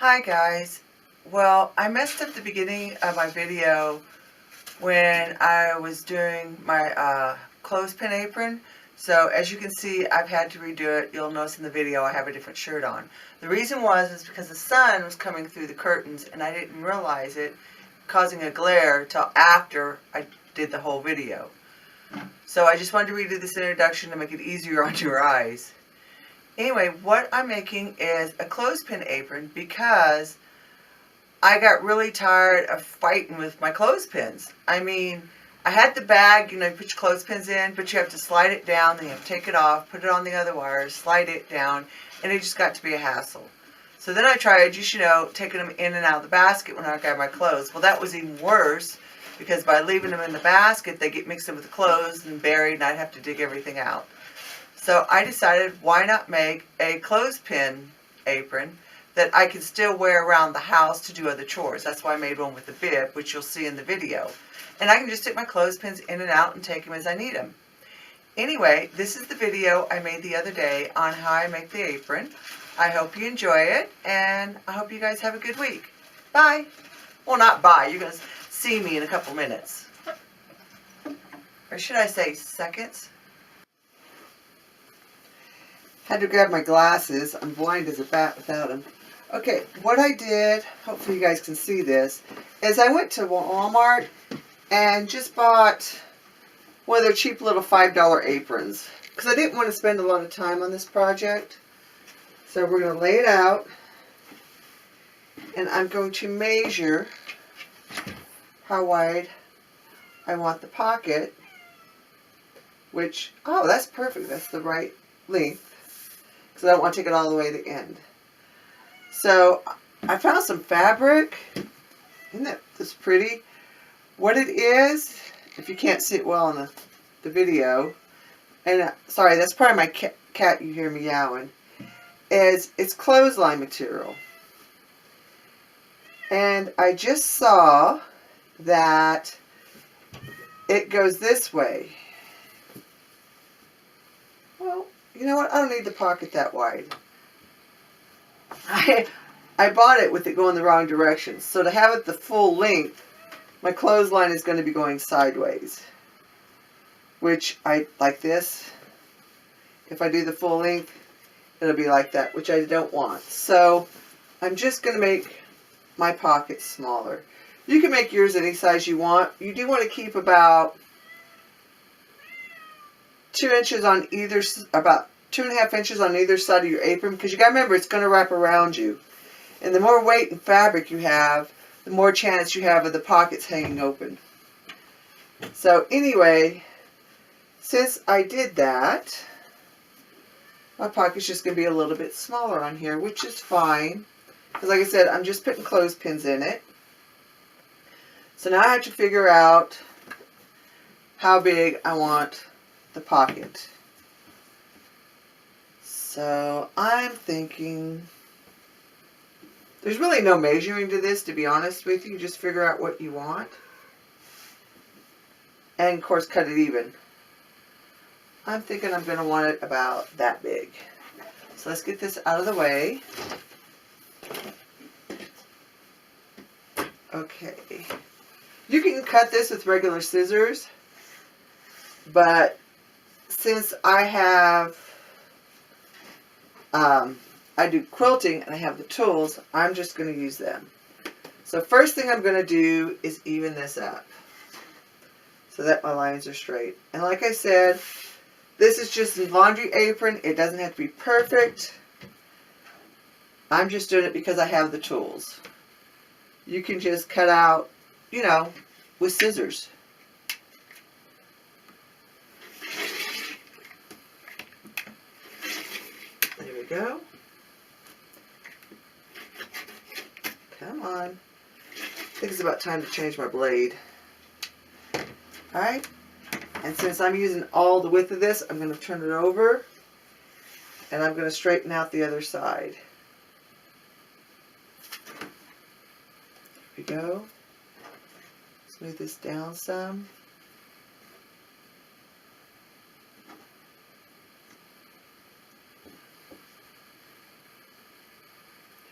Hi guys. Well, I messed up the beginning of my video when I was doing my clothespin apron. So as you can see, I've had to redo it. You'll notice in the video I have a different shirt on. The reason is because the sun was coming through the curtains and I didn't realize it, causing a glare till after I did the whole video. So I just wanted to redo this introduction to make it easier on your eyes. Anyway, what I'm making is a clothespin apron because I got really tired of fighting with my clothespins. I mean, I had the bag, you put your clothespins in, but you have to slide it down, then you have to take it off, put it on the other wires, slide it down, and it just got to be a hassle. So then I tried, taking them in and out of the basket when I got my clothes. Well, that was even worse because by leaving them in the basket, they get mixed in with the clothes and buried, and I'd have to dig everything out. So I decided, why not make a clothespin apron that I can still wear around the house to do other chores. That's why I made one with the bib, which you'll see in the video. And I can just stick my clothespins in and out and take them as I need them. Anyway, this is the video I made the other day on how I make the apron. I hope you enjoy it, and I hope you guys have a good week. Bye. Well, not bye. You're going to see me in a couple minutes. Or should I say seconds? Had to grab my glasses. I'm blind as a bat without them. Okay, what I did, hopefully you guys can see this, is I went to Walmart and just bought one of their cheap little $5 aprons. Because I didn't want to spend a lot of time on this project. So we're going to lay it out. And I'm going to measure how wide I want the pocket. Which, oh, that's perfect. That's the right length. Because I don't want to take it all the way to the end. So I found some fabric. Isn't that this pretty? What it is, if you can't see it well in the video, and sorry, that's probably my cat you hear meowing, is it's clothesline material. And I just saw that it goes this way. Well, you know what? I don't need the pocket that wide. I bought it with it going the wrong direction. So to have it the full length, my clothesline is going to be going sideways. Which I like this. If I do the full length, it'll be like that, which I don't want. So I'm just going to make my pocket smaller. You can make yours any size you want. You do want to keep about 2 inches on either, about 2.5 inches on either side of your apron, because you got to remember it's going to wrap around you. And the more weight and fabric you have, the more chance you have of the pockets hanging open. So anyway, since I did that, my pocket's just going to be a little bit smaller on here, which is fine. Because like I said, I'm just putting clothespins in it. So now I have to figure out how big I want the pocket. So I'm thinking, there's really no measuring to this, to be honest with you. Just figure out what you want. And of course cut it even. I'm thinking I'm going to want it about that big. So let's get this out of the way. Okay. You can cut this with regular scissors. But since I have I do quilting and I have the tools, I'm just going to use them. So first thing I'm going to do is even this up so that my lines are straight. And like I said, this is just a laundry apron. It doesn't have to be perfect. I'm just doing it because I have the tools. You can just cut out, with scissors. There we go. Come on. I think it's about time to change my blade. Alright. And since I'm using all the width of this, I'm going to turn it over. And I'm going to straighten out the other side. There we go. Smooth this down some.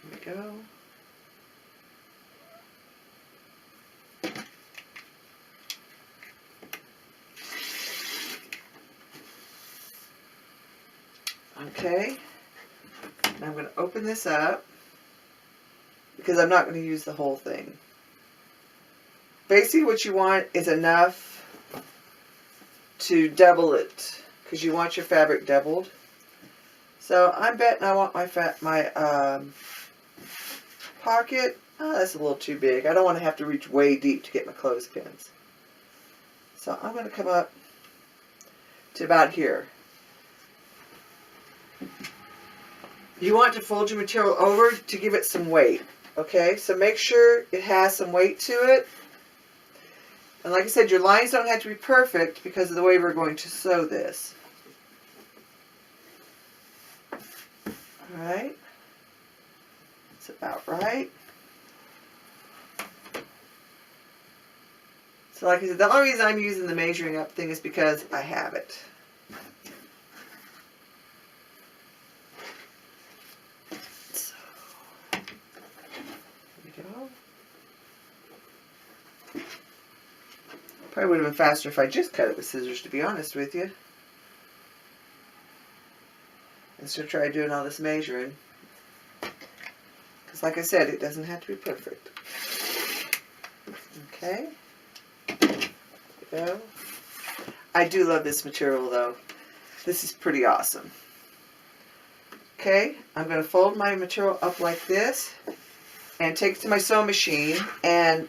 There we go. Okay, and I'm going to open this up because I'm not going to use the whole thing. Basically what you want is enough to double it because you want your fabric doubled. So I'm betting I want my pocket. Oh, that's a little too big. I don't want to have to reach way deep to get my clothespins. So I'm going to come up to about here. You want to fold your material over to give it some weight. Okay, so make sure it has some weight to it. And like I said, your lines don't have to be perfect because of the way we're going to sew this. Alright, it's about right. So like I said, the only reason I'm using the measuring up thing is because I have it. So, there we go. Probably would have been faster if I just cut it with scissors, to be honest with you. Instead of try doing all this measuring. Because like I said, it doesn't have to be perfect. Okay. There we go. I do love this material though. This is pretty awesome. Okay, I'm going to fold my material up like this and take it to my sewing machine, and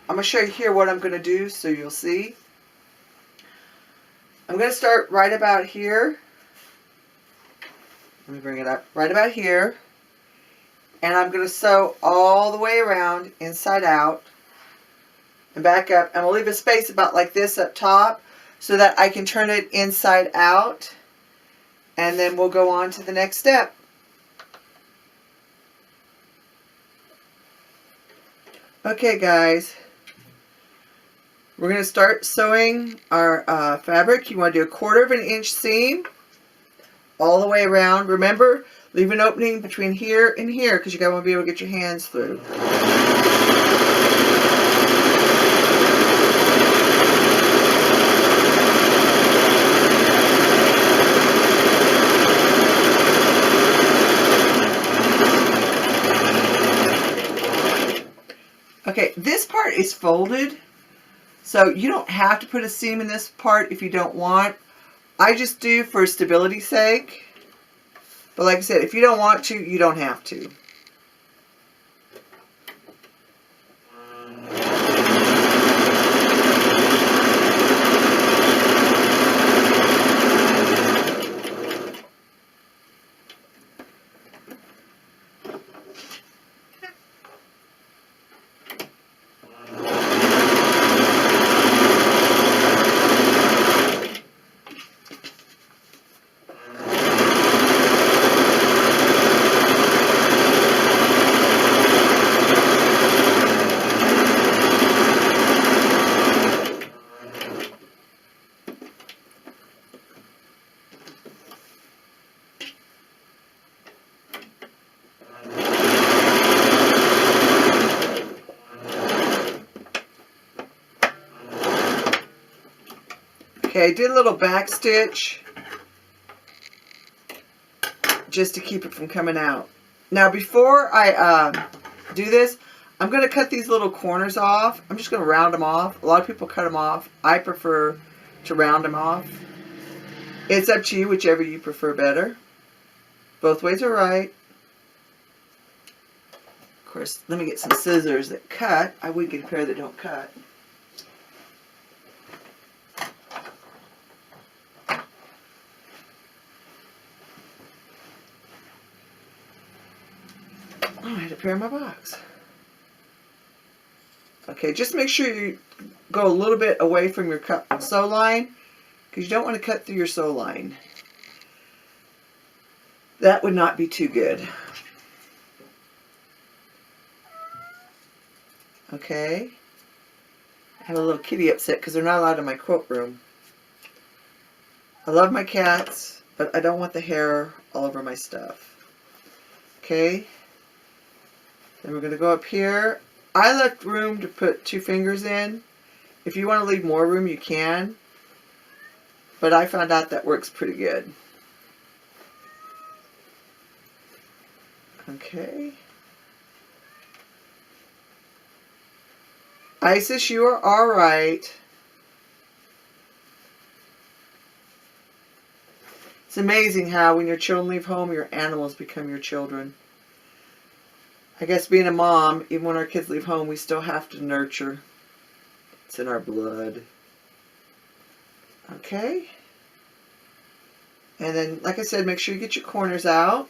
I'm going to show you here what I'm going to do so you'll see. I'm going to start right about here. Let me bring it up. Right about here. And I'm going to sew all the way around, inside out, and back up. And we'll leave a space about like this up top so that I can turn it inside out. And then we'll go on to the next step. Okay guys, we're going to start sewing our fabric. You want to do 1/4 of an inch seam all the way around. Remember, leave an opening between here and here because you guys want to be able to get your hands through. Okay, this part is folded, so you don't have to put a seam in this part if you don't want. I just do for stability's sake. But like I said, if you don't want to, you don't have to. Okay, I did a little back stitch just to keep it from coming out. Now before I do this, I'm going to cut these little corners off. I'm just going to round them off. A lot of people cut them off. I prefer to round them off. It's up to you, whichever you prefer better. Both ways are right. Of course, let me get some scissors that cut. I would get a pair that don't cut. Oh, I had a pair in my box. Okay, just make sure you go a little bit away from your sew line because you don't want to cut through your sew line. That would not be too good. Okay. I have a little kitty upset because they're not allowed in my quilt room. I love my cats, but I don't want the hair all over my stuff. Okay. Then we're going to go up here. I left room to put 2 fingers in. If you want to leave more room, you can. But I found out that works pretty good. Okay. Isis, you are all right. It's amazing how when your children leave home, your animals become your children. I guess being a mom, even when our kids leave home, we still have to nurture. It's in our blood. Okay. And then, like I said, make sure you get your corners out.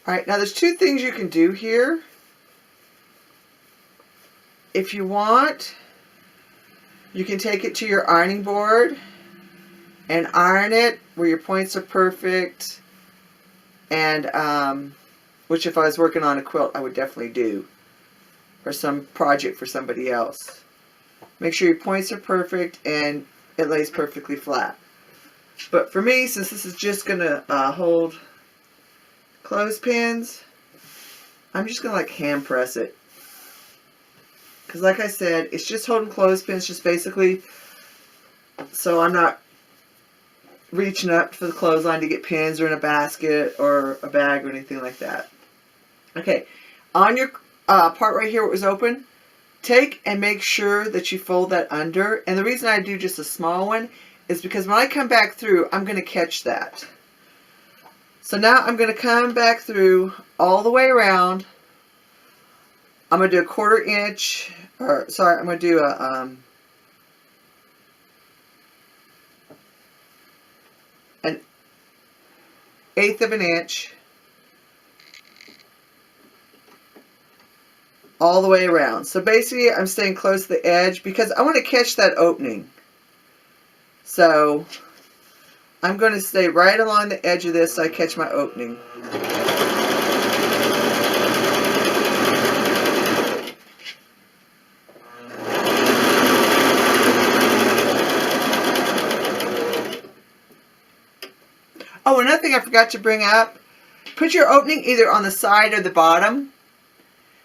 Alright, now there's two things you can do here. If you want, you can take it to your ironing board and iron it where your points are perfect. And, which if I was working on a quilt, I would definitely do. Or some project for somebody else. Make sure your points are perfect and it lays perfectly flat. But for me, since this is just going to hold clothespins, I'm just going to like hand press it. Because like I said, it's just holding clothespins, just basically so I'm not reaching up for the clothesline to get pins or in a basket or a bag or anything like that. Okay, on your part right here where it was open, take and make sure that you fold that under. And the reason I do just a small one is because when I come back through, I'm going to catch that. So now I'm going to come back through all the way around. I'm going to do a 1/4 inch, or sorry, I'm going to do a an 1/8 of an inch all the way around. So basically I'm staying close to the edge because I want to catch that opening. So I'm going to stay right along the edge of this so I catch my opening. Oh, another thing I forgot to bring up, put your opening either on the side or the bottom.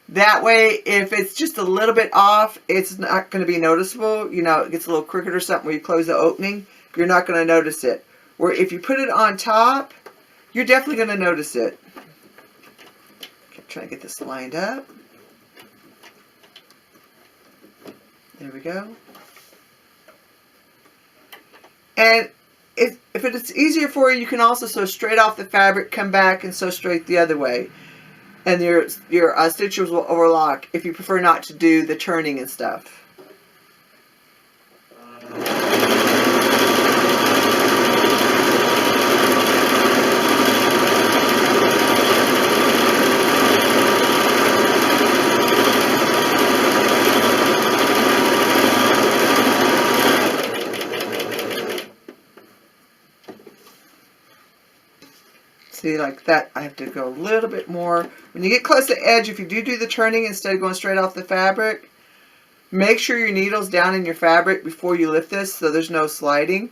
That way, if it's just a little bit off, it's not going to be noticeable. You know, it gets a little crooked or something where you close the opening, you're not going to notice it. Where if you put it on top, you're definitely going to notice it. Okay, try to get this lined up. There we go. And if it's easier for you, you can also sew straight off the fabric, come back and sew straight the other way. And your stitches will overlock if you prefer not to do the turning and stuff. See, like that, I have to go a little bit more. When you get close to the edge, if you do the turning instead of going straight off the fabric, make sure your needle's down in your fabric before you lift this so there's no sliding.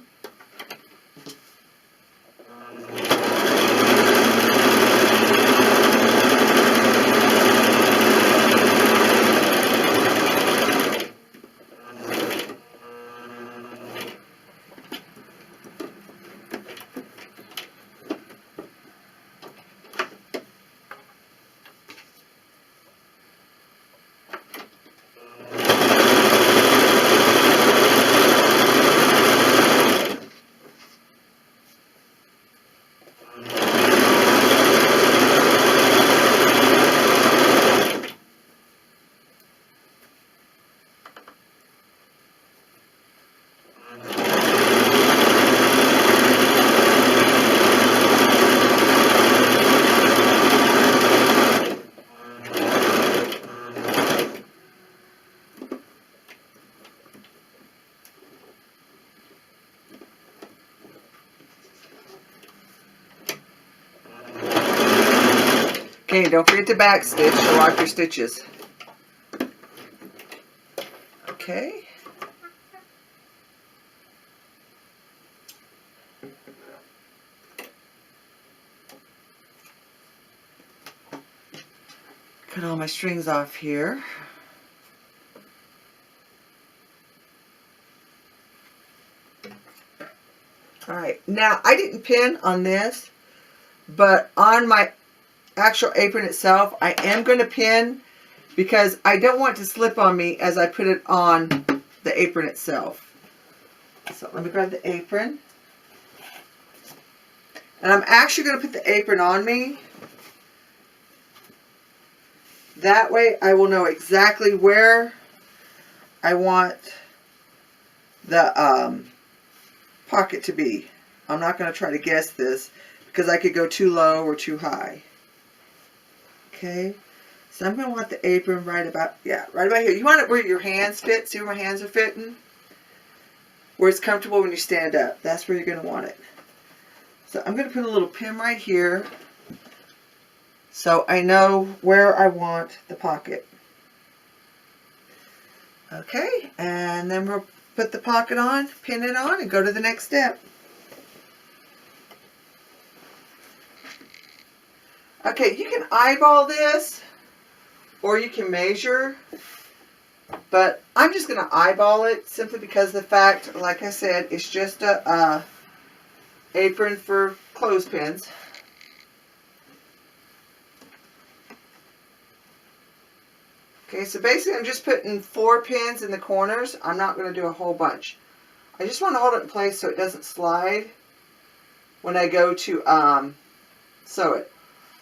Okay, don't forget to back stitch to lock your stitches. Okay. Cut all my strings off here. Alright, now I didn't pin on this, but on my actual apron itself, I am going to pin because I don't want it to slip on me as I put it on the apron itself. So let me grab the apron. And I'm actually going to put the apron on me. That way I will know exactly where I want the pocket to be. I'm not going to try to guess this because I could go too low or too high. Okay, so I'm going to want the apron right about here. You want it where your hands fit. See where my hands are fitting? Where it's comfortable when you stand up. That's where you're going to want it. So I'm going to put a little pin right here so I know where I want the pocket. Okay, and then we'll put the pocket on, pin it on, and go to the next step. Okay, you can eyeball this, or you can measure, but I'm just going to eyeball it simply because of the fact, like I said, it's just a apron for clothespins. Okay, so basically I'm just putting 4 pins in the corners. I'm not going to do a whole bunch. I just want to hold it in place so it doesn't slide when I go to sew it.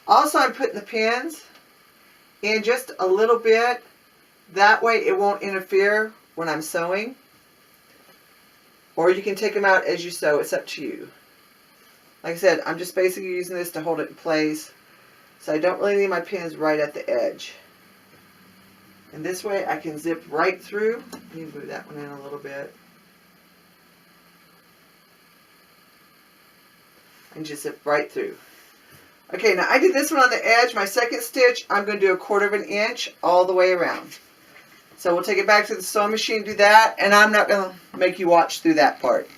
Also, I'm putting the pins in just a little bit. That way it won't interfere when I'm sewing. Or you can take them out as you sew. It's up to you. Like I said, I'm just basically using this to hold it in place. So I don't really need my pins right at the edge. And this way I can zip right through. Let me move that one in a little bit. And just zip right through. Okay, now I did this one on the edge. My second stitch, I'm going to do 1/4 inch all the way around. So we'll take it back to the sewing machine, do that, and I'm not going to make you watch through that part.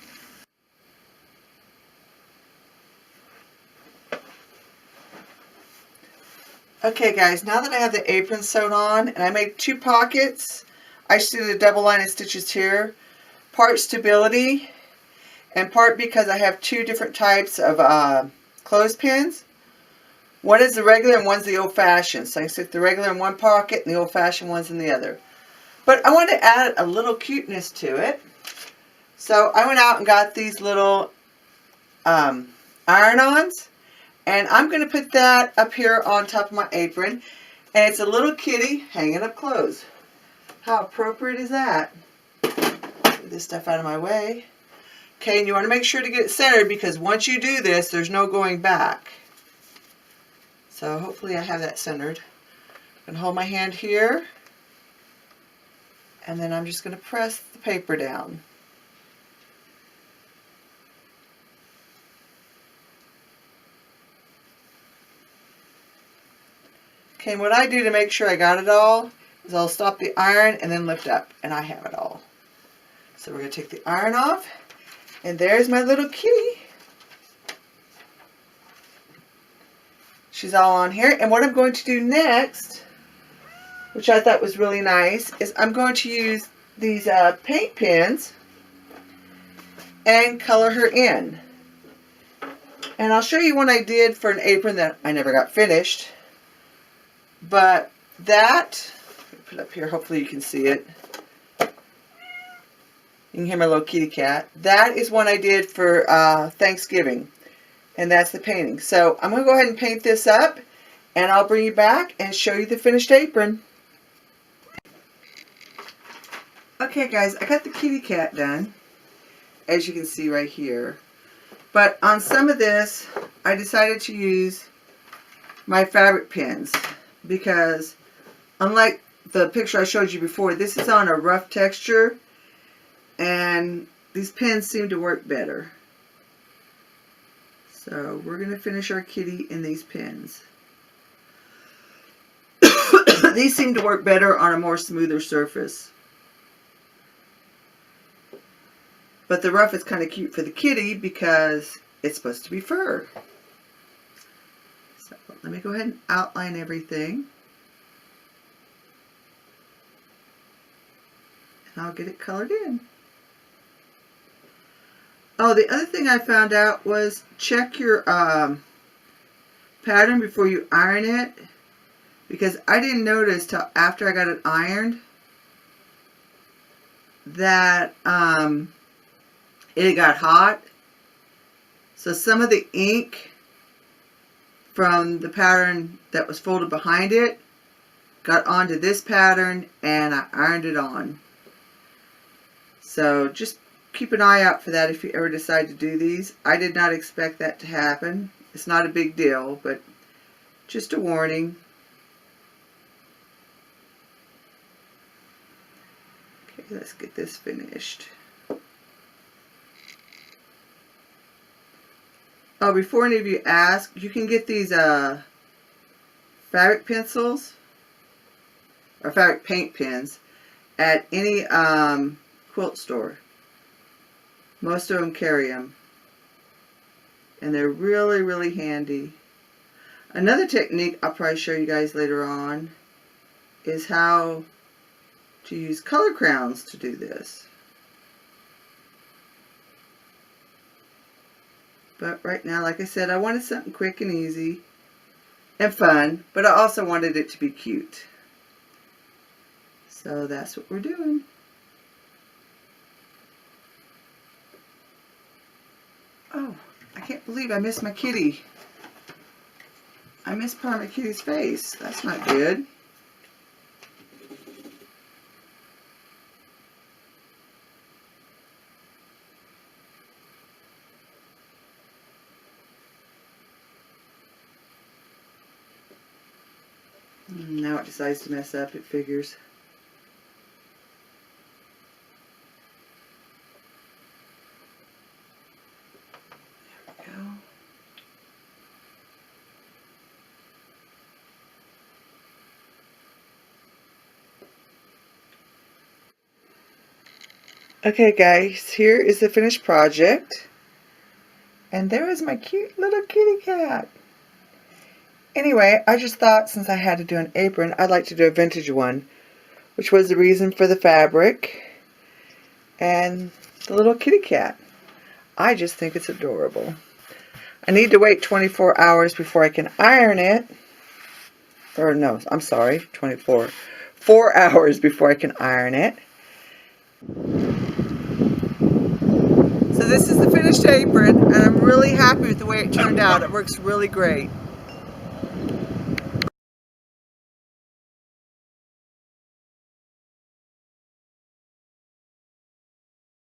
Okay guys, now that I have the apron sewed on, and I made 2 pockets, I just did a double line of stitches here. Part stability, and part because I have 2 different types of clothespins. One is the regular and one's the old-fashioned. So I stick the regular in one pocket and the old-fashioned one's in the other. But I wanted to add a little cuteness to it. So I went out and got these little iron-ons. And I'm going to put that up here on top of my apron. And it's a little kitty hanging up clothes. How appropriate is that? Get this stuff out of my way. Okay, and you want to make sure to get it centered because once you do this, there's no going back. So hopefully I have that centered. I'm going to hold my hand here. And then I'm just going to press the paper down. Okay, and what I do to make sure I got it all is I'll stop the iron and then lift up, and I have it all. So we're going to take the iron off, and there's my little kitty. She's all on here, and what I'm going to do next, which I thought was really nice, is I'm going to use these paint pens and color her in. And I'll show you one I did for an apron that I never got finished. But that, put it up here, hopefully you can see it. You can hear my little kitty cat. That is one I did for Thanksgiving. And that's the painting. So I'm going to go ahead and paint this up. And I'll bring you back and show you the finished apron. Okay guys, I got the kitty cat done. As you can see right here. But on some of this, I decided to use my fabric pins. Because unlike the picture I showed you before, this is on a rough texture. And these pins seem to work better. So we're going to finish our kitty in these pins. These seem to work better on a more smoother surface. But the rough is kind of cute for the kitty because it's supposed to be fur. So let me go ahead and outline everything. And I'll get it colored in. Oh, the other thing I found out was check your pattern before you iron it, because I didn't notice till after I got it ironed that it got hot. So some of the ink from the pattern that was folded behind it got onto this pattern, and I ironed it on. So just keep an eye out for that if you ever decide to do these. I did not expect that to happen. It's not a big deal, but just a warning. Okay, let's get this finished. Oh, before any of you ask, you can get these fabric pencils or fabric paint pens at any quilt store. Most of them carry them, and they're really, really handy. Another technique I'll probably show you guys later on is how to use color crowns to do this. But right now, like I said, I wanted something quick and easy and fun, but I also wanted it to be cute. So that's what we're doing. Oh, I can't believe I missed my kitty. I missed part of my kitty's face. That's not good. Now it decides to mess up, it figures. There we go. Okay guys, here is the finished project. And there is my cute little kitty cat. Anyway, I just thought since I had to do an apron, I'd like to do a vintage one, which was the reason for the fabric and the little kitty cat. I just think it's adorable. I need to wait 24 hours before I can iron it. Or no, I'm sorry, 24. 4 hours before I can iron it. So this is the finished apron, and I'm really happy with the way it turned out. It works really great.